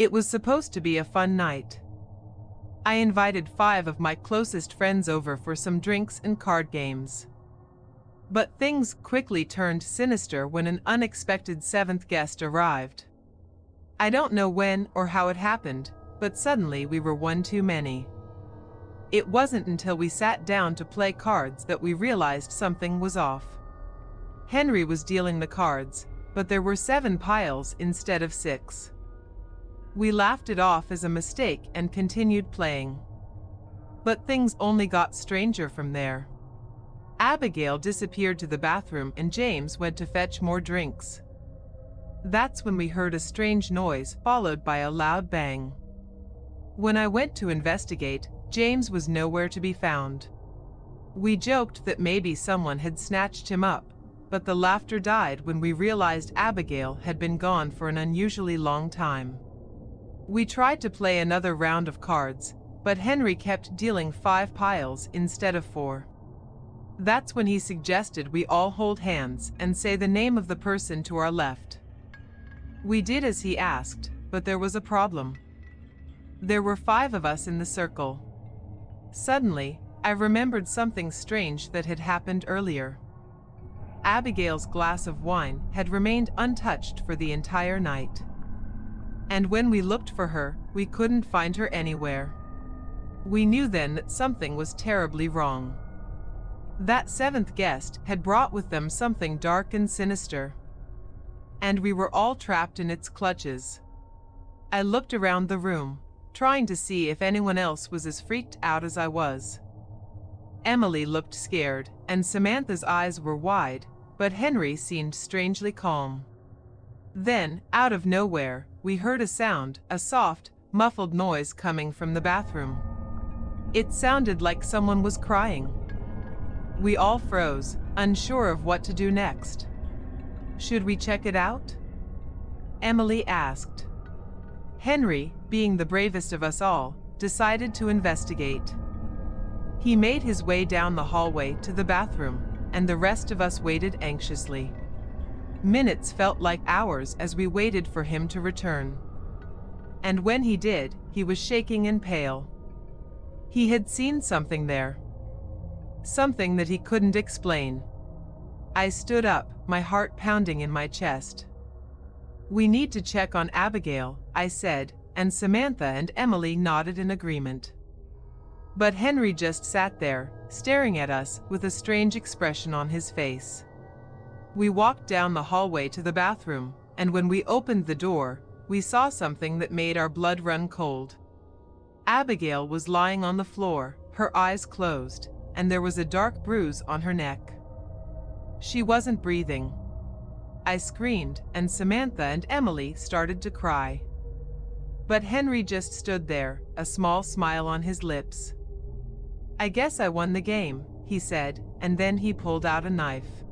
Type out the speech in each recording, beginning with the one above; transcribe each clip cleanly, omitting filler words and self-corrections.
It was supposed to be a fun night. I invited 5 of my closest friends over for some drinks and card games. But things quickly turned sinister when an unexpected 7th guest arrived. I don't know when or how it happened, but suddenly we were one too many. It wasn't until we sat down to play cards that we realized something was off. Henry was dealing the cards, but there were 7 piles instead of 6. We laughed it off as a mistake and continued playing. But things only got stranger from there. Abigail disappeared to the bathroom and James went to fetch more drinks. That's when we heard a strange noise followed by a loud bang. When I went to investigate, James was nowhere to be found. We joked that maybe someone had snatched him up, but the laughter died when we realized Abigail had been gone for an unusually long time. We tried to play another round of cards, but Henry kept dealing 5 piles instead of 4. That's when he suggested we all hold hands and say the name of the person to our left. We did as he asked, but there was a problem. There were 5 of us in the circle. Suddenly, I remembered something strange that had happened earlier. Abigail's glass of wine had remained untouched for the entire night. And when we looked for her, we couldn't find her anywhere. We knew then that something was terribly wrong. That 7th guest had brought with them something dark and sinister. And we were all trapped in its clutches. I looked around the room, trying to see if anyone else was as freaked out as I was. Emily looked scared, and Samantha's eyes were wide, but Henry seemed strangely calm. Then, out of nowhere, we heard a sound, a soft, muffled noise coming from the bathroom. It sounded like someone was crying. We all froze, unsure of what to do next. Should we check it out? Emily asked. Henry, being the bravest of us all, decided to investigate. He made his way down the hallway to the bathroom, and the rest of us waited anxiously. Minutes felt like hours as we waited for him to return. And when he did, he was shaking and pale. He had seen something there. Something that he couldn't explain. I stood up, my heart pounding in my chest. We need to check on Abigail, I said, and Samantha and Emily nodded in agreement. But Henry just sat there, staring at us with a strange expression on his face. We walked down the hallway to the bathroom, and when we opened the door, we saw something that made our blood run cold. Abigail was lying on the floor, her eyes closed, and there was a dark bruise on her neck. She wasn't breathing. I screamed, and Samantha and Emily started to cry. But Henry just stood there, a small smile on his lips. "I guess I won the game," he said, and then he pulled out a knife.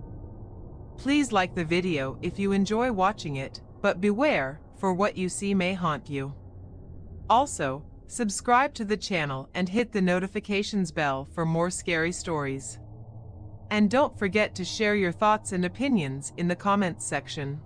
Please like the video if you enjoy watching it, but beware, for what you see may haunt you. Also, subscribe to the channel and hit the notifications bell for more scary stories. And don't forget to share your thoughts and opinions in the comments section.